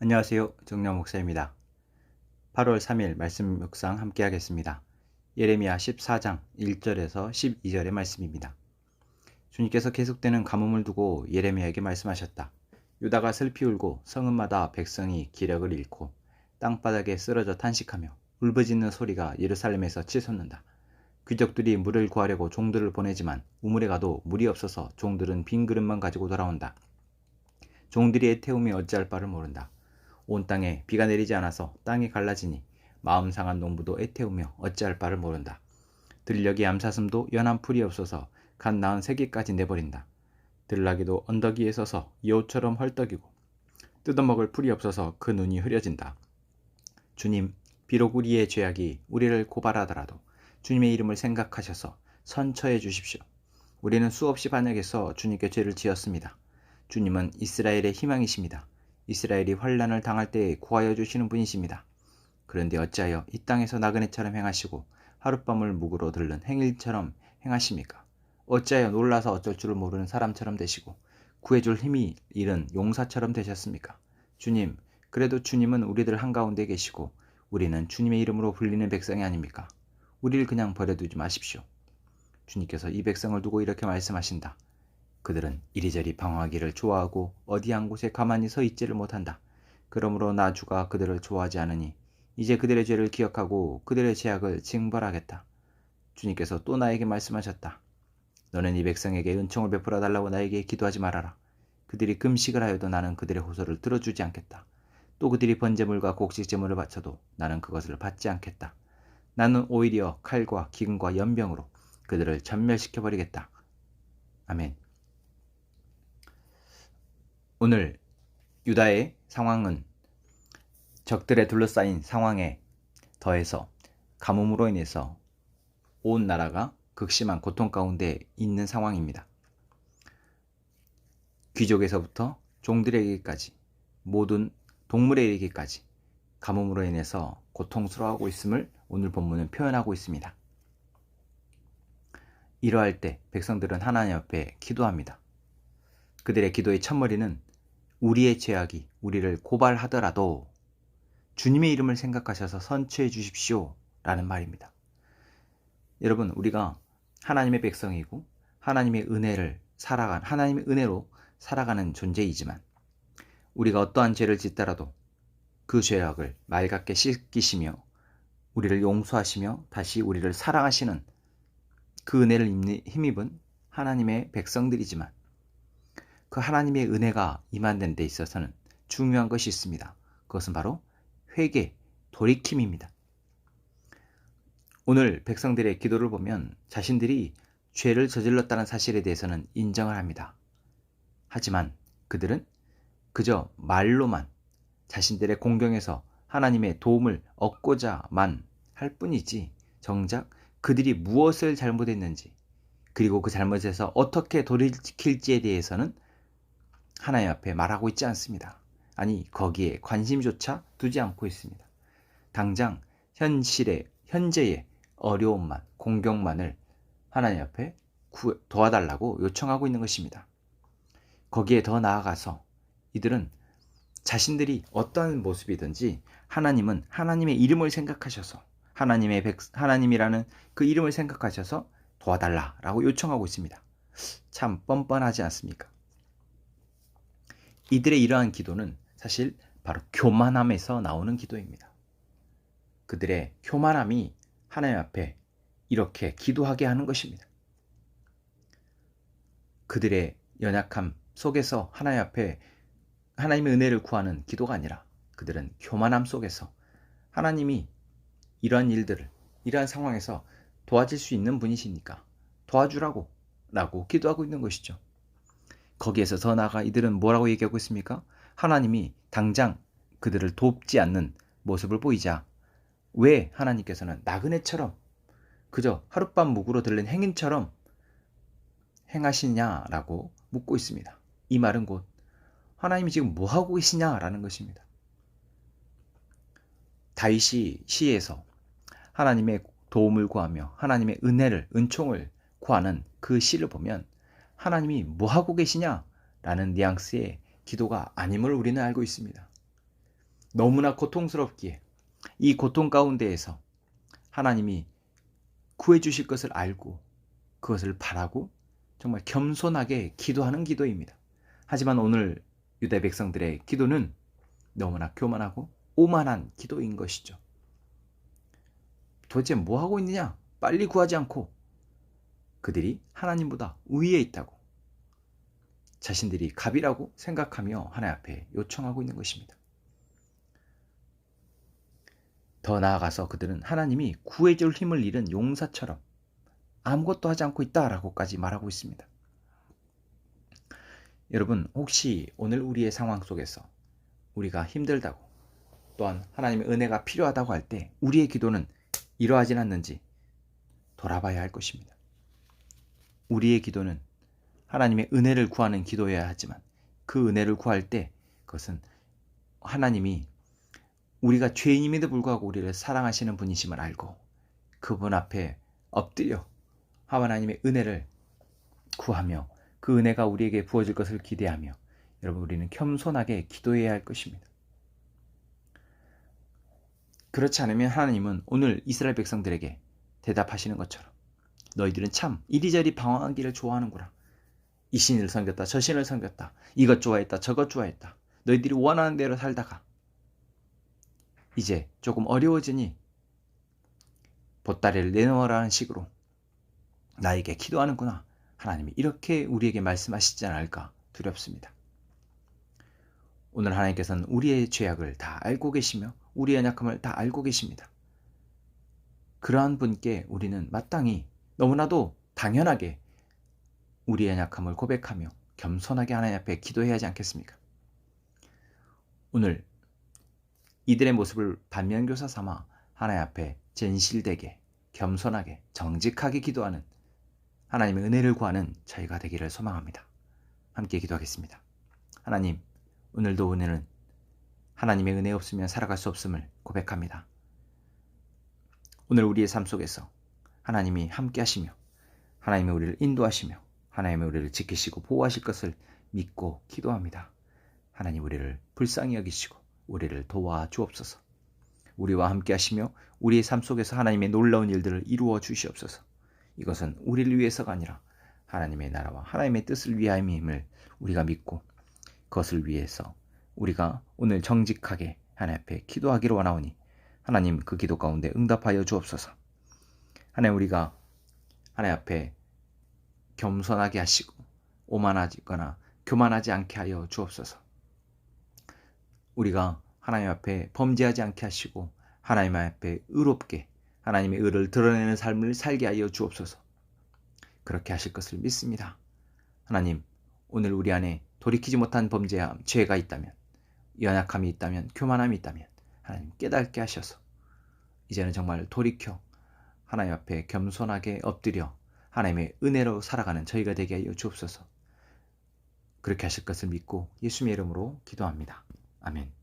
안녕하세요. 정녕 목사입니다. 8월 3일 말씀 묵상 함께 하겠습니다. 예레미야 14장 1절에서 12절의 말씀입니다. 주님께서 계속되는 가뭄을 두고 예레미야에게 말씀하셨다. 유다가 슬피 울고 성읍마다 백성이 기력을 잃고 땅바닥에 쓰러져 탄식하며 울부짖는 소리가 예루살렘에서 치솟는다. 귀족들이 물을 구하려고 종들을 보내지만 우물에 가도 물이 없어서 종들은 빈 그릇만 가지고 돌아온다. 종들이 애태우며 어찌할 바를 모른다. 온 땅에 비가 내리지 않아서 땅이 갈라지니 마음 상한 농부도 애태우며 어찌할 바를 모른다. 들녘이 암사슴도 연한 풀이 없어서 갓 낳은 새끼까지 내버린다. 들나귀도 언덕 위에 서서 여우처럼 헐떡이고 뜯어먹을 풀이 없어서 그 눈이 흐려진다. 주님, 비록 우리의 죄악이 우리를 고발하더라도 주님의 이름을 생각하셔서 선처해 주십시오. 우리는 수없이 반역해서 주님께 죄를 지었습니다. 주님은 이스라엘의 희망이십니다. 이스라엘이 환난을 당할 때에 구하여 주시는 분이십니다. 그런데 어찌하여 이 땅에서 나그네처럼 행하시고 하룻밤을 묵으로 들른 행일처럼 행하십니까? 어찌하여 놀라서 어쩔 줄을 모르는 사람처럼 되시고 구해줄 힘이 잃은 용사처럼 되셨습니까? 주님, 그래도 주님은 우리들 한가운데 계시고 우리는 주님의 이름으로 불리는 백성이 아닙니까? 우리를 그냥 버려두지 마십시오. 주님께서 이 백성을 두고 이렇게 말씀하신다. 그들은 이리저리 방황하기를 좋아하고 어디 한 곳에 가만히 서 있지를 못한다. 그러므로 나 주가 그들을 좋아하지 않으니 이제 그들의 죄를 기억하고 그들의 죄악을 징벌하겠다. 주님께서 또 나에게 말씀하셨다. 너는 이 백성에게 은총을 베풀어 달라고 나에게 기도하지 말아라. 그들이 금식을 하여도 나는 그들의 호소를 들어주지 않겠다. 또 그들이 번제물과 곡식제물을 바쳐도 나는 그것을 받지 않겠다. 나는 오히려 칼과 기근과 연병으로 그들을 전멸시켜버리겠다. 아멘. 오늘 유다의 상황은 적들에 둘러싸인 상황에 더해서 가뭄으로 인해서 온 나라가 극심한 고통 가운데 있는 상황입니다. 귀족에서부터 종들에게까지 모든 동물에 이르기까지 가뭄으로 인해서 고통스러워하고 있음을 오늘 본문은 표현하고 있습니다. 이러할 때 백성들은 하나님 앞에 기도합니다. 그들의 기도의 첫머리는 우리의 죄악이 우리를 고발하더라도 주님의 이름을 생각하셔서 선처해 주십시오 라는 말입니다. 여러분, 우리가 하나님의 백성이고 하나님의 은혜로 살아가는 존재이지만 우리가 어떠한 죄를 짓더라도 그 죄악을 맑게 씻기시며 우리를 용서하시며 다시 우리를 사랑하시는 그 은혜를 힘입은 하나님의 백성들이지만 그 하나님의 은혜가 임한된 데 있어서는 중요한 것이 있습니다. 그것은 바로 회개, 돌이킴입니다. 오늘 백성들의 기도를 보면 자신들이 죄를 저질렀다는 사실에 대해서는 인정을 합니다. 하지만 그들은 그저 말로만 자신들의 공경에서 하나님의 도움을 얻고자만 할 뿐이지 정작 그들이 무엇을 잘못했는지 그리고 그 잘못에서 어떻게 돌이킬지에 대해서는 하나님 앞에 말하고 있지 않습니다. 아니, 거기에 관심조차 두지 않고 있습니다. 당장 현재의 어려움만, 공경만을 하나님 앞에 도와달라고 요청하고 있는 것입니다. 거기에 더 나아가서 이들은 자신들이 어떤 모습이든지 하나님은 하나님의 이름을 생각하셔서 하나님이라는 그 이름을 생각하셔서 도와달라라고 요청하고 있습니다. 참 뻔뻔하지 않습니까? 이들의 이러한 기도는 사실 바로 교만함에서 나오는 기도입니다. 그들의 교만함이 하나님 앞에 이렇게 기도하게 하는 것입니다. 그들의 연약함 속에서 하나님 앞에 하나님의 은혜를 구하는 기도가 아니라 그들은 교만함 속에서 하나님이 이러한 상황에서 도와줄 수 있는 분이시니까 도와주라고 기도하고 있는 것이죠. 거기에서 더 나아가 이들은 뭐라고 얘기하고 있습니까? 하나님이 당장 그들을 돕지 않는 모습을 보이자 왜 하나님께서는 나그네처럼 그저 하룻밤 묵으로 들른 행인처럼 행하시냐라고 묻고 있습니다. 이 말은 곧 하나님이 지금 뭐하고 계시냐라는 것입니다. 다윗이 시에서 하나님의 도움을 구하며 하나님의 은총을 구하는 그 시를 보면 하나님이 뭐하고 계시냐라는 뉘앙스의 기도가 아님을 우리는 알고 있습니다. 너무나 고통스럽기에 이 고통 가운데에서 하나님이 구해주실 것을 알고 그것을 바라고 정말 겸손하게 기도하는 기도입니다. 하지만 오늘 유대 백성들의 기도는 너무나 교만하고 오만한 기도인 것이죠. 도대체 뭐 하고 있느냐? 빨리 구하지 않고 그들이 하나님보다 우위에 있다고 자신들이 갑이라고 생각하며 하나님 앞에 요청하고 있는 것입니다. 더 나아가서 그들은 하나님이 구해줄 힘을 잃은 용사처럼 아무것도 하지 않고 있다라고까지 말하고 있습니다. 여러분, 혹시 오늘 우리의 상황 속에서 우리가 힘들다고 또한 하나님의 은혜가 필요하다고 할 때 우리의 기도는 이러하진 않는지 돌아봐야 할 것입니다. 우리의 기도는 하나님의 은혜를 구하는 기도여야 하지만 그 은혜를 구할 때 그것은 하나님이 우리가 죄인임에도 불구하고 우리를 사랑하시는 분이심을 알고 그분 앞에 엎드려 하나님의 은혜를 구하며 그 은혜가 우리에게 부어질 것을 기대하며 여러분 우리는 겸손하게 기도해야 할 것입니다. 그렇지 않으면 하나님은 오늘 이스라엘 백성들에게 대답하시는 것처럼 너희들은 참 이리저리 방황하기를 좋아하는구나. 이 신을 섬겼다 저 신을 섬겼다 이것 좋아했다 저것 좋아했다 너희들이 원하는 대로 살다가 이제 조금 어려워지니 보따리를 내놓으라는 식으로 나에게 기도하는구나. 하나님이 이렇게 우리에게 말씀하시지 않을까 두렵습니다. 오늘 하나님께서는 우리의 죄악을 다 알고 계시며 우리의 연약함을 다 알고 계십니다. 그러한 분께 우리는 마땅히 너무나도 당연하게 우리의 연약함을 고백하며 겸손하게 하나님 앞에 기도해야 하지 않겠습니까? 오늘 이들의 모습을 반면교사 삼아 하나님 앞에 진실되게 겸손하게 정직하게 기도하는 하나님의 은혜를 구하는 저희가 되기를 소망합니다. 함께 기도하겠습니다. 하나님, 오늘도 은혜는 하나님의 은혜 없으면 살아갈 수 없음을 고백합니다. 오늘 우리의 삶 속에서 하나님이 함께 하시며 하나님의 우리를 인도하시며 하나님의 우리를 지키시고 보호하실 것을 믿고 기도합니다. 하나님 우리를 불쌍히 여기시고 우리를 도와주옵소서. 우리와 함께 하시며 우리의 삶 속에서 하나님의 놀라운 일들을 이루어 주시옵소서. 이것은 우리를 위해서가 아니라 하나님의 나라와 하나님의 뜻을 위함임을 우리가 믿고 그것을 위해서 우리가 오늘 정직하게 하나님 앞에 기도하기를 원하오니 하나님 그 기도 가운데 응답하여 주옵소서. 하나님 우리가 하나님 앞에 겸손하게 하시고 오만하거나 교만하지 않게 하여 주옵소서. 우리가 하나님 앞에 범죄하지 않게 하시고 하나님 앞에 의롭게 하나님의 의를 드러내는 삶을 살게 하여 주옵소서. 그렇게 하실 것을 믿습니다. 하나님, 오늘 우리 안에 돌이키지 못한 범죄함, 죄가 있다면, 연약함이 있다면, 교만함이 있다면 하나님 깨닫게 하셔서 이제는 정말 돌이켜 하나님 앞에 겸손하게 엎드려 하나님의 은혜로 살아가는 저희가 되게 하여 주옵소서. 그렇게 하실 것을 믿고 예수님의 이름으로 기도합니다. 아멘.